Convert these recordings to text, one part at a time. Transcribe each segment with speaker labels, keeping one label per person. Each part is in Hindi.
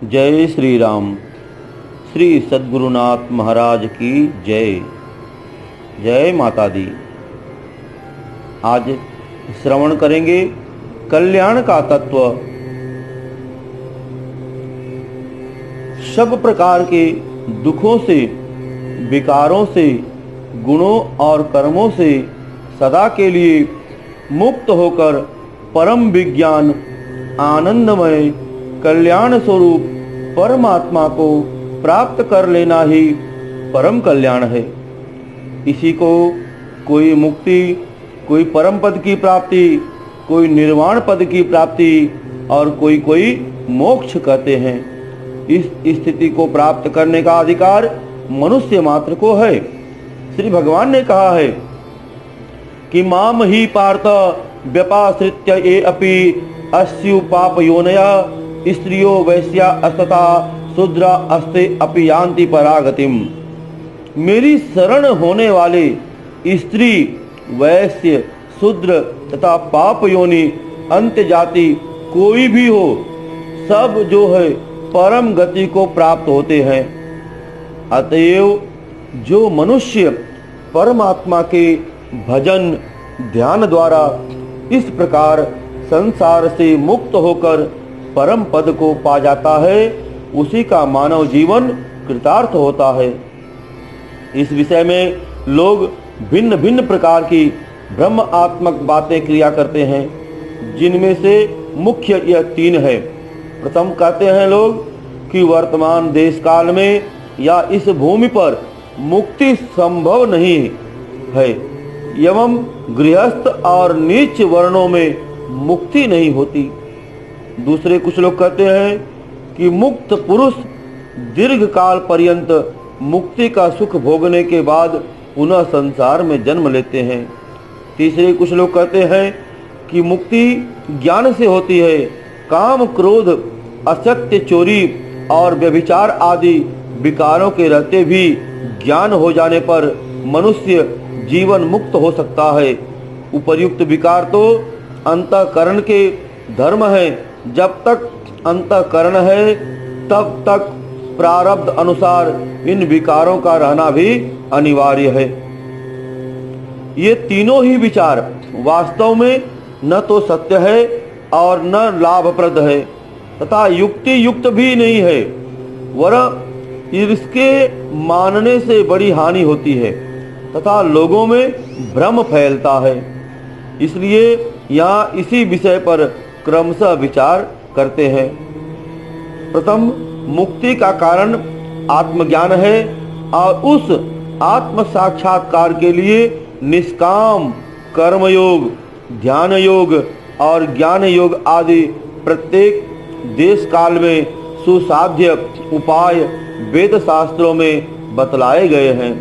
Speaker 1: जय श्री राम। श्री सद्गुरुनाथ महाराज की जय। जय माता दी। आज श्रवण करेंगे कल्याण का तत्व। सब प्रकार के दुखों से, विकारों से, गुणों और कर्मों से सदा के लिए मुक्त होकर परम विज्ञान आनंदमय कल्याण स्वरूप परमात्मा को प्राप्त कर लेना ही परम कल्याण है। इसी को कोई मुक्ति, कोई परम पद की प्राप्ति, कोई निर्वाण पद की प्राप्ति और कोई मोक्ष कहते हैं। इस स्थिति को प्राप्त करने का अधिकार मनुष्य मात्र को है। श्री भगवान ने कहा है कि माम ही पार्थ व्यपाश्रित्य ये अपि अस्यु पाप योनया स्त्रियो वैश्या अस्तता शूद्रा अस्ते अपि यान्ति परागतिम। मेरी शरण होने वाले स्त्री, वैश्य, शूद्र तथा पाप योनि अंत्य जाति कोई भी हो, सब जो है परम गति को प्राप्त होते हैं। अतएव जो मनुष्य परमात्मा के भजन ध्यान द्वारा इस प्रकार संसार से मुक्त होकर परम पद को पा जाता है, उसी का मानव जीवन कृतार्थ होता है। इस विषय में लोग भिन्न भिन्न प्रकार की ब्रह्म आत्मक बातें क्रिया करते हैं, जिनमें से मुख्य यह तीन है। प्रथम कहते हैं लोग कि वर्तमान देश काल में या इस भूमि पर मुक्ति संभव नहीं है, एवं गृहस्थ और नीच वर्णों में मुक्ति नहीं होती। दूसरे कुछ लोग कहते हैं कि मुक्त पुरुष दीर्घ काल पर्यंत मुक्ति का सुख भोगने के बाद पुनः संसार में जन्म लेते हैं। तीसरे कुछ लोग कहते हैं कि मुक्ति ज्ञान से होती है। काम, क्रोध, असत्य, चोरी और व्यभिचार आदि विकारों के रहते भी ज्ञान हो जाने पर मनुष्य जीवन मुक्त हो सकता है। उपर्युक्त विकार तो अंतःकरण के धर्म है। जब तक अंतःकरण है तब तक प्रारब्ध अनुसार इन विकारों का रहना भी अनिवार्य है। ये तीनों ही विचार वास्तव में न तो सत्य है और न लाभप्रद है तथा युक्ति युक्त भी नहीं है, वरन इसके मानने से बड़ी हानि होती है तथा लोगों में भ्रम फैलता है। इसलिए यहाँ इसी विषय पर क्रमशः विचार करते हैं। प्रथम, मुक्ति का कारण आत्मज्ञान है और उस आत्म साक्षात्कार के लिए निष्काम कर्मयोग, ध्यान योग और ज्ञान योग आदि प्रत्येक देश काल में सुसाध्य उपाय वेद शास्त्रों में बतलाए गए हैं।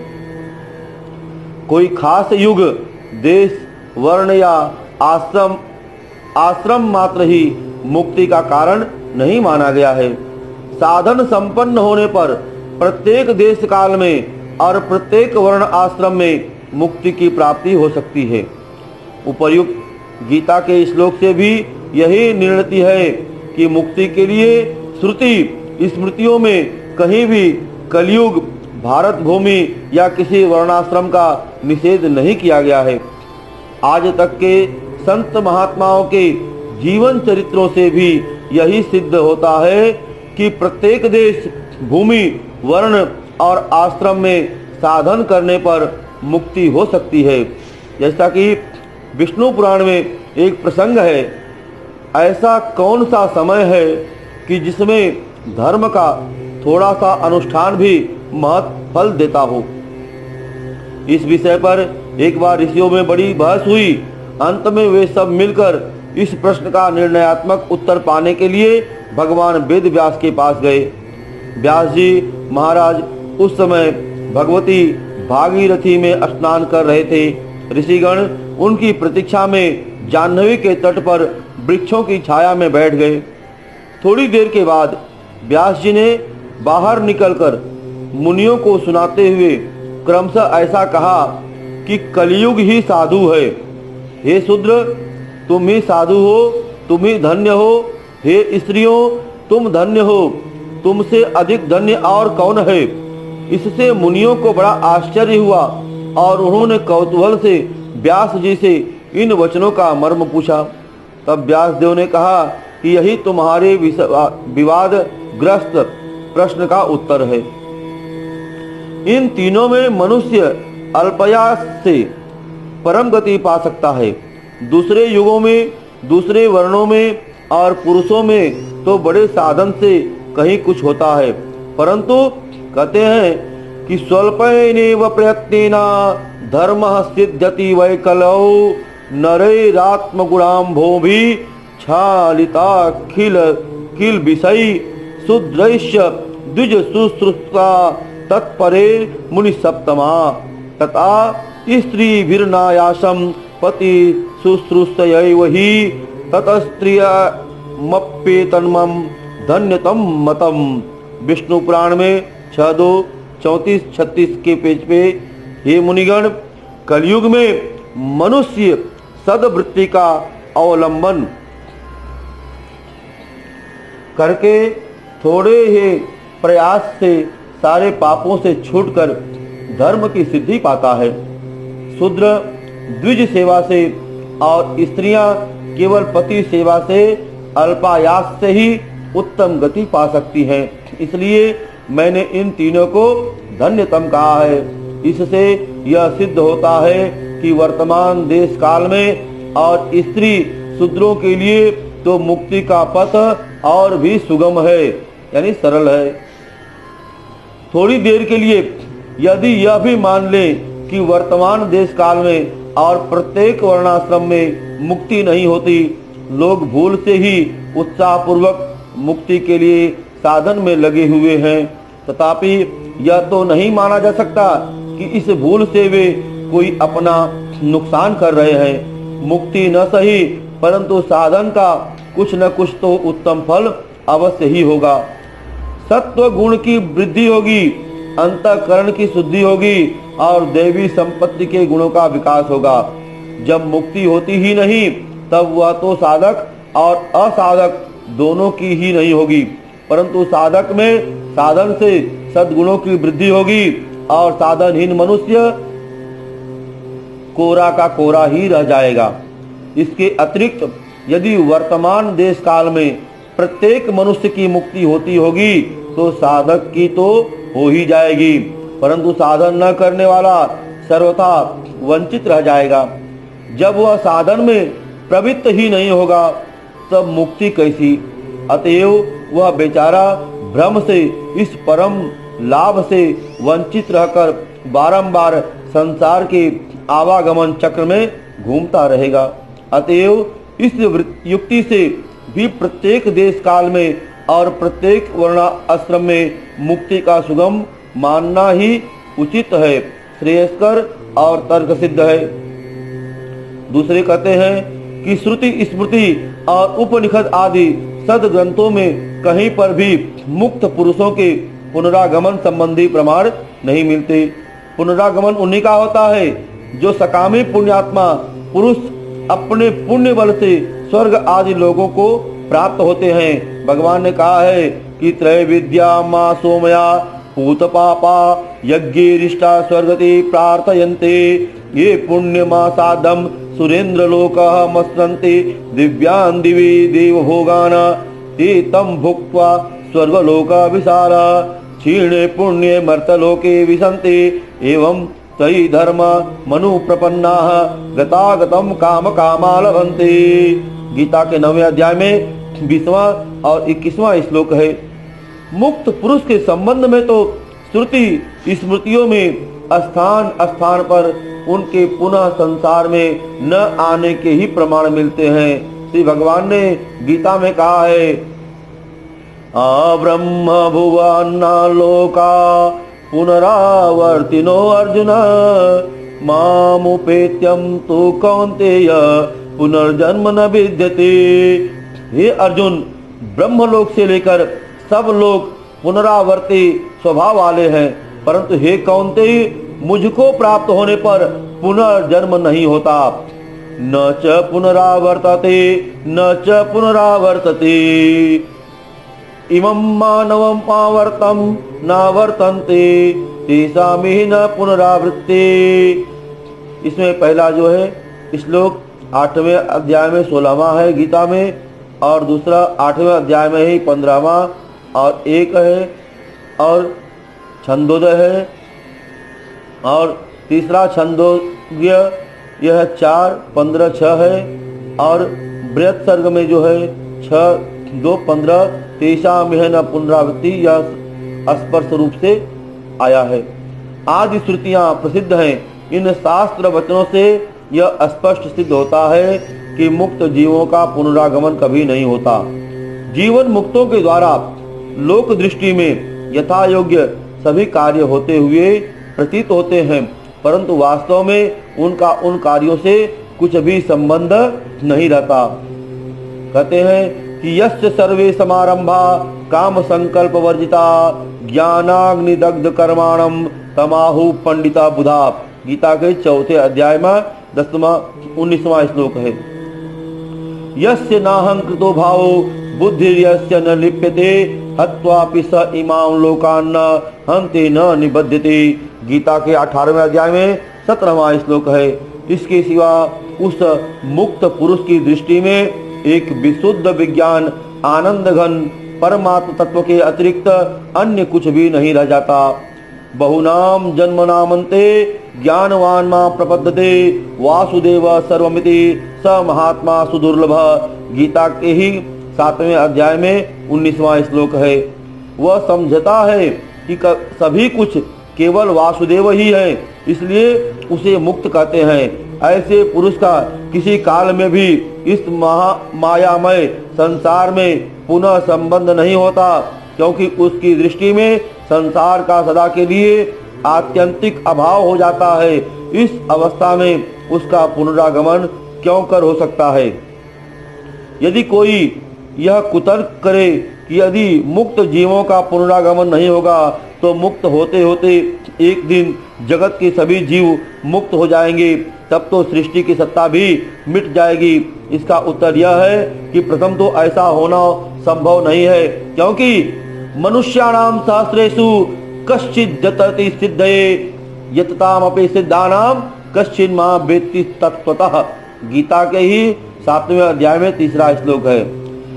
Speaker 1: कोई खास युग, देश, वर्ण या आश्रम मात्र ही मुक्ति का कारण नहीं माना गया है। साधन संपन्न होने पर प्रत्येक देश काल में और प्रत्येक वर्ण आश्रम में मुक्ति की प्राप्ति हो सकती है। उपर्युक्त गीता के श्लोक से भी यही निर्णय है कि मुक्ति के लिए श्रुति स्मृतियों में कहीं भी कलयुग, भारत भूमि या किसी वर्णाश्रम का निषेध नहीं किया गया है। आज तक के संत महात्माओं के जीवन चरित्रों से भी यही सिद्ध होता है कि प्रत्येक देश, भूमि, वर्ण और आश्रम में साधन करने पर मुक्ति हो सकती है। जैसा कि विष्णु पुराण में एक प्रसंग है, ऐसा कौन सा समय है कि जिसमें धर्म का थोड़ा सा अनुष्ठान भी महत् फल देता हो। इस विषय पर एक बार ऋषियों में बड़ी बहस हुई। अंत में वे सब मिलकर इस प्रश्न का निर्णयात्मक उत्तर पाने के लिए भगवान वेद व्यास के पास गए। व्यास जी महाराज उस समय भगवती भागीरथी में स्नान कर रहे थे। ऋषिगण उनकी प्रतीक्षा में जाह्नवी के तट पर वृक्षों की छाया में बैठ गए। थोड़ी देर के बाद व्यास जी ने बाहर निकलकर मुनियों को सुनाते हुए क्रमशः ऐसा कहा कि कलयुग ही साधु है। हे शूद्र, तुम ही साधु हो, तुम ही धन्य हो। हे स्त्रियों, तुम धन्य हो। तुमसे अधिक धन्य और कौन है। इससे मुनियों को बड़ा आश्चर्य हुआ और उन्होंने कौतूहल से व्यास जी से इन वचनों का मर्म पूछा। तब व्यास देव ने कहा कि यही तुम्हारे विवाद ग्रस्त प्रश्न का उत्तर है। इन तीनों में मनुष्य अल्पयास से परम गति पा सकता है। दूसरे युगों में, दूसरे वर्णों में और पुरुषों में तो बड़े साधन से कहीं कुछ होता है, परंतु कहते हैं कि स्वल्पेनेव प्रयत्नेन धर्मः सिद्ध्यति वैकलौ नरैरात्मगुणाम्भोभि क्षालिताखिल किल विषय शुद्रैश्य द्विज शुश्रूषा तत्परे मुनि सप्तमा तथा स्त्रीभिर्नायासं पति शुश्रूषयैव हि ततस्त्रियमप्येतन्मं धन्यतम मतम। विष्णु पुराण में 6.2, 34-36 के पेज पे, हे मुनिगण, कलयुग में मनुष्य सद्वृत्ति का अवलंबन करके थोड़े ही प्रयास से सारे पापों से छूटकर धर्म की सिद्धि पाता है। शूद्र द्विज सेवा से और स्त्रियां केवल पति सेवा से अल्पायास से ही उत्तम गति पा सकती हैं। इसलिए मैंने इन तीनों को धन्यतम कहा है। इससे यह सिद्ध होता है कि वर्तमान देश काल में और स्त्री शूद्रों के लिए तो मुक्ति का पथ और भी सुगम है, यानी सरल है। थोड़ी देर के लिए यदि यह भी मान लें कि वर्तमान देश काल में और प्रत्येक वर्णाश्रम में मुक्ति नहीं होती, लोग भूल से ही उत्साह पूर्वक मुक्ति के लिए साधन में लगे हुए हैं, तथापि यह तो नहीं माना जा सकता कि इस भूल से वे कोई अपना नुकसान कर रहे हैं। मुक्ति न सही, परंतु साधन का कुछ न कुछ तो उत्तम फल अवश्य ही होगा। सत्व गुण की वृद्धि होगी, अंतःकरण की शुद्धि होगी और देवी संपत्ति के गुणों का विकास होगा। जब मुक्ति होती ही नहीं, तब वह तो साधक और असाधक दोनों की ही नहीं होगी, परंतु साधक में साधन से सद्गुणों की वृद्धि होगी और साधनहीन मनुष्य कोरा का कोरा ही रह जाएगा। इसके अतिरिक्त यदि वर्तमान देश काल में प्रत्येक मनुष्य की मुक्ति होती होगी तो साधक की तो हो ही जाएगी, परंतु साधन न करने वाला सर्वथा वंचित रह जाएगा। जब वह साधन में प्रवृत्त ही नहीं होगा तब मुक्ति कैसी। अतएव वह बेचारा भ्रम से इस परम लाभ से वंचित रहकर बारंबार संसार के आवागमन चक्र में घूमता रहेगा। अतएव इस युक्ति से भी प्रत्येक देश काल में और प्रत्येक वर्णाश्रम में मुक्ति का सुगम मानना ही उचित है, श्रेयस्कर और तर्क सिद्ध है। दूसरे कहते हैं कि श्रुति स्मृति और उपनिषद आदि सदग्रंथों में कहीं पर भी मुक्त पुरुषों के पुनरागमन संबंधी प्रमाण नहीं मिलते। पुनरागमन उन्हीं का होता है जो सकामी पुण्यात्मा पुरुष अपने पुण्य बल से स्वर्ग आदि लोगों को प्राप्त होते हैं। भगवान ने कहा है कि त्रय विद्या मां सोमया पूत पापा यज्ञेरिष्टा स्वर्गति प्रार्थयन्ते ये पुण्य मां साधम सुरेंद्र लोकः मस्रन्ते दिव्यान् दिवि देव भोगान ते तम भुक्त्वा स्वर्गलोक विसारा क्षीणे पुण्ये मर्तलोके विसन्ते एवं तयि धर्म मनु प्रपन्नाः गतागतम काम कामा लभन्ते। गीता के 9वें अध्याय में 20वां और 21वां श्लोक है। मुक्त पुरुष के संबंध में तो श्रुति स्मृतियों में स्थान स्थान पर उनके पुनः संसार में न आने के ही प्रमाण मिलते हैं। श्री भगवान ने गीता में कहा है, ब्रह्म भुवना लोका पुनरावर्तिनो अर्जुन मामुपेत्यं तु कौन्तेय पुनर्जन्म न विद्यते। हे अर्जुन, ब्रह्मलोक से लेकर सब लोग पुनरावर्ती स्वभाव वाले हैं, परंतु हे कौन्तेय, मुझको प्राप्त होने पर पुनर्जन्म नहीं होता। न च पुनरावर्तते न च पुनरावर्तते। इमं मानवं आवर्तं न वर्तन्ते तेषामिह न पुनरावृत्ति। इसमें पहला जो है श्लोक 8वें अध्याय में 16वां है गीता में, और दूसरा 8वें अध्याय में ही 15वां और 1 है, और छंदोदय है, और तीसरा छंदोग्य यह 4, 15, 6 है, और बृहत् सर्ग में जो है 6, 2, 15 तेषामिह न पुनरावृत्ति यह स्पर्श रूप से आया है। आदि श्रुतियां प्रसिद्ध हैं। इन शास्त्र वचनों से यह स्पष्ट सिद्ध होता है कि मुक्त जीवों का पुनरागमन कभी नहीं होता। जीवन मुक्तों के द्वारा लोक दृष्टि में यथा योग्य सभी कार्य होते हुए प्रतीत होते हैं, परंतु वास्तव में उनका उन कार्यों से कुछ भी संबंध नहीं रहता। कहते हैं कि यस्य सर्वे समारंभा काम संकल्प वर्जिता ज्ञानाग्निदग्ध कर्माणम तमाहु पंडिता बुधा। गीता के 4थे अध्याय में 10वां 19वां श्लोक है। यस्य नाहंकृतो भावो बुद्धिर्यस्य न लिप्यते हत्वापि स इमां लोकान् हन्ते न निबध्यते। गीता के 18वें अध्याय में 17वां श्लोक है। इसके सिवा उस मुक्त पुरुष की दृष्टि में एक विशुद्ध विज्ञान आनंद घन परमात्म तत्व के अतिरिक्त अन्य कुछ भी नहीं रह जाता। बहुनाम जन्मनामन्ते ज्ञानवान मां प्रपद्यते वासुदेव सर्वमिति स महात्मा सुदुर्लभ। गीता के ही 7वें अध्याय में 19वां श्लोक है। वह समझता है कि सभी कुछ केवल वासुदेव ही है, इसलिए उसे मुक्त कहते हैं। ऐसे पुरुष का किसी काल में भी इस मायामय संसार में पुनः संबंध नहीं होता, क्योंकि उसकी दृष्टि में संसार का सदा के लिए आत्यंतिक अभाव हो जाता है। इस अवस्था में उसका पुनरागमन क्यों कर हो सकता है? यदि कोई यह कुतर्क करे कि यदि मुक्त जीवों का पुनरागमन नहीं होगा तो मुक्त होते होते एक दिन जगत के सभी जीव मुक्त हो जाएंगे, तब तो सृष्टि की सत्ता भी मिट जाएगी। इसका उत्तर यह है कि प्रथम तो ऐसा होना संभव नहीं है, क्योंकि मनुष्याणाम सहस्रेषु कश्चित् जतति सिद्धये यततामपि सिद्धानाम कश्चित् मां वेत्ति तत्त्वतः। गीता के ही 7वें अध्याय में 3रा श्लोक है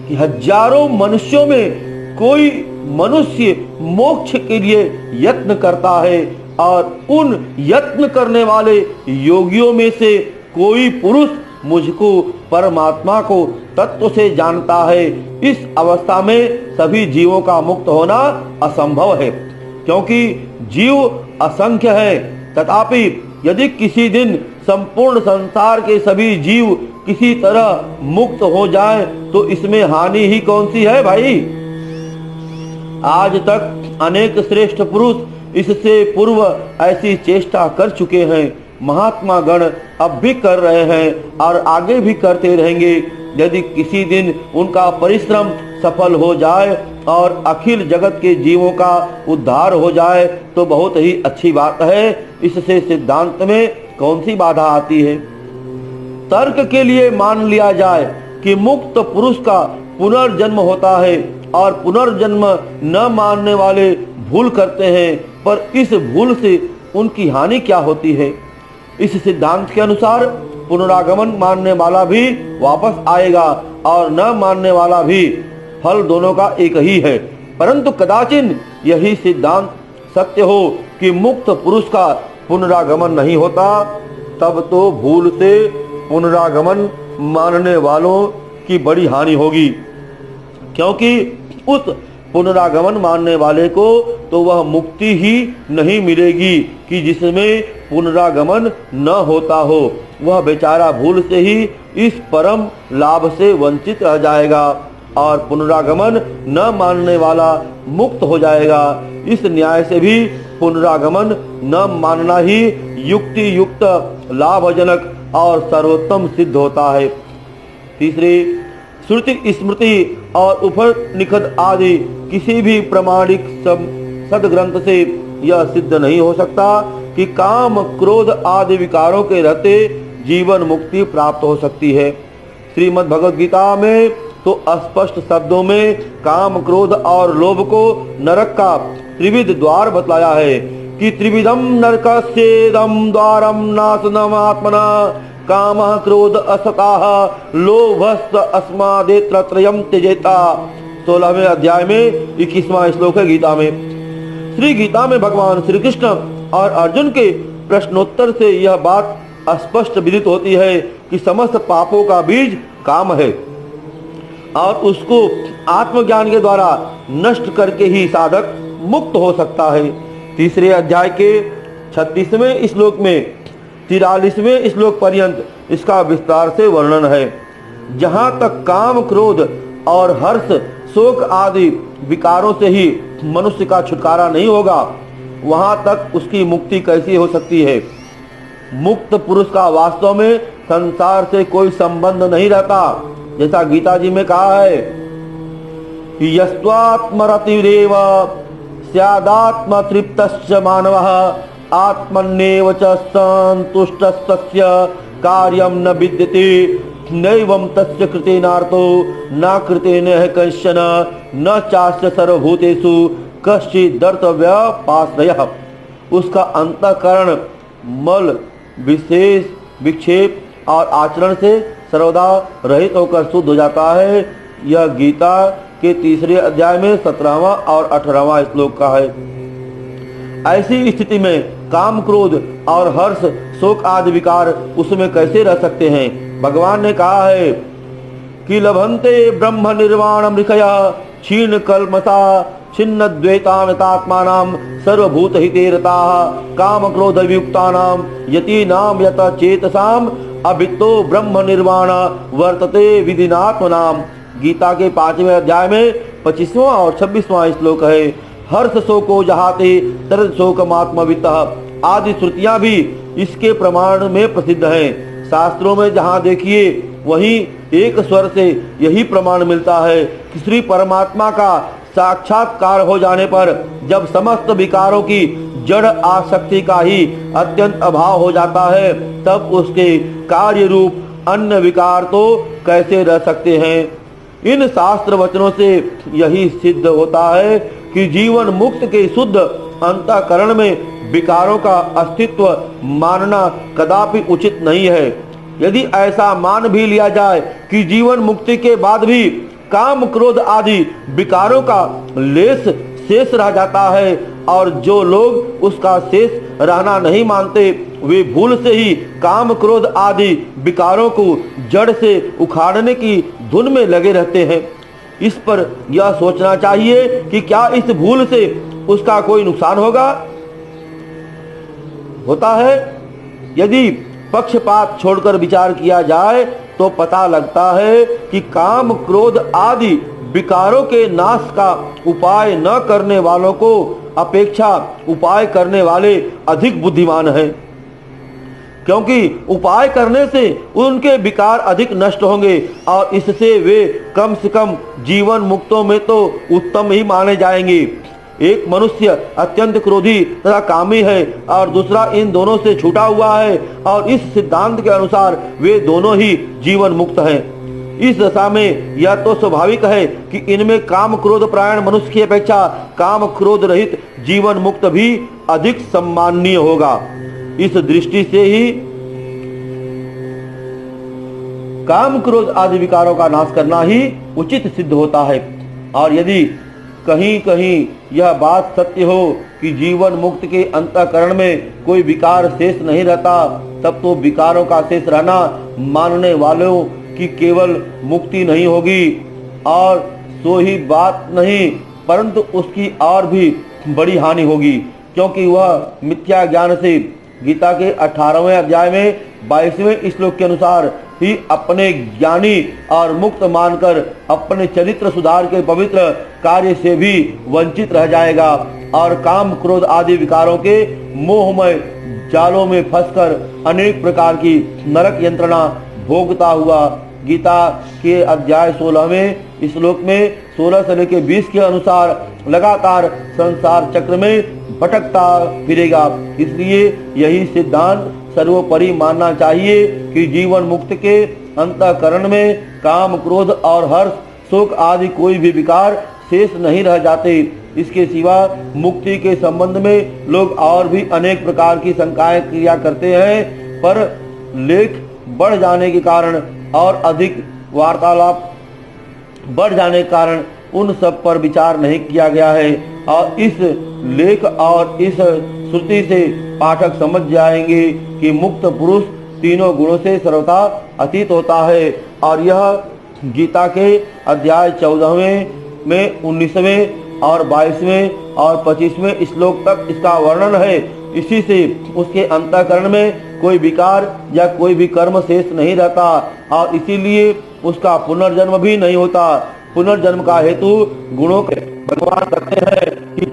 Speaker 1: कि हजारों मनुष्यों में कोई मनुष्य मोक्ष के लिए यत्न करता है, और उन यत्न करने वाले योगियों में से कोई पुरुष मुझको परमात्मा को तत्व से जानता है। इस अवस्था में सभी जीवों का मुक्त होना असंभव है, क्योंकि जीव असंख्य है। तथापि यदि किसी दिन संपूर्ण संसार के सभी जीव किसी तरह मुक्त हो जाए तो इसमें हानि ही कौन सी है भाई? आज तक अनेक श्रेष्ठ पुरुष इससे पूर्व ऐसी चेष्टा कर चुके हैं। महात्मा गण अब भी कर रहे हैं और आगे भी करते रहेंगे। यदि किसी दिन उनका परिश्रम सफल हो जाए और अखिल जगत के जीवों का उद्धार हो जाए तो बहुत ही अच्छी बात है। इससे सिद्धांत में कौन सी बाधा आती है? तर्क के लिए मान लिया जाए कि मुक्त पुरुष का पुनर्जन्म होता है और पुनर्जन्म न मानने वाले भूल करते हैं, पर इस भूल से उनकी हानि क्या होती है? इस सिद्धांत के अनुसार पुनरागमन मानने वाला भी वापस आएगा और न मानने वाला भी, फल दोनों का एक ही है। परंतु कदाचिन यही सिद्धांत सत्य हो कि मुक्त पुरुष का पुनरागमन नहीं होता, तब तो भूल से पुनरागमन मानने वालों की बड़ी हानि होगी, क्योंकि उस पुनरागमन मानने वाले को तो वह मुक्ति ही नहीं मिलेगी कि जिसमें पुनरागमन न होता हो। वह बेचारा भूल से ही इस परम लाभ से वंचित रह जाएगा और पुनरागमन न मानने वाला मुक्त हो जाएगा। इस न्याय से भी पुनरागमन न मानना ही युक्ति युक्त, लाभजनक और सर्वोत्तम सिद्ध होता है। तीसरी, श्रुति स्मृति और उपनिषद आदि किसी भी प्रमाणिक सदग्रंथ से यह सिद्ध नहीं हो सकता कि काम क्रोध आदि विकारों के रहते जीवन मुक्ति प्राप्त हो सकती है। श्रीमद् भगवद गीता में तो स्पष्ट शब्दों में काम, क्रोध और लोभ को नरक का त्रिविध द्वार बतलाया है कि त्रिविधम नरकस्येदं द्वारम नाशनम आत्मना काम, क्रोध, असताः, लोभस्त अस्मादेत्र त्रयम् त्यजेता। 16वें अध्याय में 21वां श्लोक है गीता में। श्री गीता में भगवान श्री कृष्ण और अर्जुन के प्रश्नोत्तर से यह बात स्पष्ट विदित होती है कि समस्त पापों का बीज काम है और उसको आत्मज्ञान के द्वारा नष्ट करके ही साधक मुक्त हो सकता है। तीसरे अध्याय के 36वें श्लोक में 43वें श्लोक पर्यंत इसका विस्तार से वर्णन है। जहाँ तक काम, क्रोध और हर्ष, शोक आदि विकारों से ही मनुष्य का छुटकारा नहीं होगा, वहाँ तक उसकी मुक्ति कैसी हो सकती है। मुक्त पुरुष का वास्तव में संसार से कोई संबंध नहीं रहता, जैसा गीता जी में कहा है कि यस्त्वात्मरतिरेव स्यादात्म तृप्तश्च मानवः आत्मन्येव च संतुष्टस्तस्य कार्यं न विद्यते नैवं तस्य कृतेनार्थो न कृतेन कश्चन न चास्य सर्वभूतेषु कश्चिदर्थव्यपाश्रयः। उसका अंतःकरण मल, विशेष विक्षेप और आचरण से सर्वदा रहित होकर शुद्ध हो जाता है। यह गीता के तीसरे अध्याय में 17वां और 18वां श्लोक का है। ऐसी स्थिति में काम, क्रोध और हर्ष, शोक आदि विकार उसमें कैसे रह सकते हैं। भगवान ने कहा है कि लभन्ते ब्रह्म निर्वाण मृखया क्षीण कल्मषा छिन्न द्वैतात्मानां सर्वभूत हितेरताः काम क्रोध वियुक्तानां यतीनां यत चेतसाम अभितो ब्रह्म निर्वाण वर्तते विदिनात्मनाम। गीता के 5वें अध्याय में 25वां और 26वां श्लोक है। हर्ष शोको जहाते तरद शोकमात्मवितः आदि श्रुतियां भी इसके प्रमाण में प्रसिद्ध हैं। शास्त्रों में जहाँ देखिए वहीं एक स्वर से यही प्रमाण मिलता है कि श्री परमात्मा का साक्षात्कार हो जाने पर जब समस्त विकारों की जड़ आसक्ति का ही अत्यंत अभाव हो जाता है, तब उसके कार्य रूप अन्य विकार तो कैसे रह सकते हैं। इन शास्त्र वचनों से यही सिद्ध होता है कि जीवन मुक्त के शुद्ध अंतःकरण में विकारों का अस्तित्व मानना कदापि उचित नहीं है। यदि ऐसा मान भी लिया जाए कि जीवन मुक्ति के बाद भी काम, क्रोध आदि विकारों का लेस शेष रह जाता है और जो लोग उसका शेष रहना नहीं मानते वे भूल से ही काम, क्रोध आदि विकारों को जड़ से उखाड़ने की धुन में लगे रहते हैं। इस पर यह सोचना चाहिए कि क्या इस भूल से उसका कोई नुकसान होता है। यदि पक्षपात छोड़कर विचार किया जाए तो पता लगता है कि काम, क्रोध आदि विकारों के नाश का उपाय न करने वालों को अपेक्षा उपाय करने वाले अधिक बुद्धिमान हैं, क्योंकि उपाय करने से उनके विकार अधिक नष्ट होंगे और इससे वे कम से कम जीवन मुक्तों में तो उत्तम ही माने जाएंगे। एक मनुष्य अत्यंत क्रोधी तथा कामी है और दूसरा इन दोनों से छूटा हुआ है और इस सिद्धांत के अनुसार वे दोनों ही जीवन मुक्त हैं। इस दशा में यह तो स्वाभाविक है कि इनमें काम, क्रोध प्रायण मनुष्य की अपेक्षा काम, क्रोध रहित जीवन मुक्त भी अधिक सम्माननीय होगा। इस दृष्टि से ही काम, क्रोध आदि विकारों का नाश करना ही उचित सिद्ध होता है। और यदि कहीं कहीं यह बात सत्य हो कि जीवन मुक्त के अंतःकरण में कोई विकार शेष नहीं रहता, तब तो विकारों का शेष रहना मानने वालों की केवल मुक्ति नहीं होगी और सो ही बात नहीं, परंतु उसकी और भी बड़ी हानि होगी, क्योंकि वह मिथ्या ज्ञान से गीता के 18वें अध्याय में 22वें श्लोक के अनुसार ही अपने ज्ञानी और मुक्त मानकर अपने चरित्र सुधार के पवित्र कार्य से भी वंचित रह जाएगा और काम, क्रोध आदि विकारों के मोहमय जालों में फंसकर अनेक प्रकार की नरक यंत्रणा भोगता हुआ गीता के अध्याय 16वें श्लोक में 16 से लेकर 20 के अनुसार लगातार संसार चक्र में भटकता फिरेगा। इसलिए यही सिद्धांत सर्वोपरि मानना चाहिए कि जीवन मुक्त के अंतःकरण में काम, क्रोध और हर्ष, शोक आदि कोई भी विकार शेष नहीं रह जाते। इसके सिवा मुक्ति के संबंध में लोग और भी अनेक प्रकार की शंकाएं किया करते हैं, पर लेख बढ़ जाने के कारण और अधिक वार्तालाप बढ़ जाने के कारण उन सब पर विचार नहीं किया गया है। और इस लेख और इस श्रुति से पाठक समझ जाएंगे कि मुक्त पुरुष तीनों गुणों से सर्वथा अतीत होता है। और यह गीता के अध्याय 14वें में 19वें और 22वें और 25वें श्लोक तक इसका वर्णन है। इसी से उसके अंतःकरण में कोई विकार या कोई भी कर्म शेष नहीं रहता और इसीलिए उसका पुनर्जन्म भी नहीं होता। पुनर्जन्म का हेतु गुणों के भगवान करते हैं कि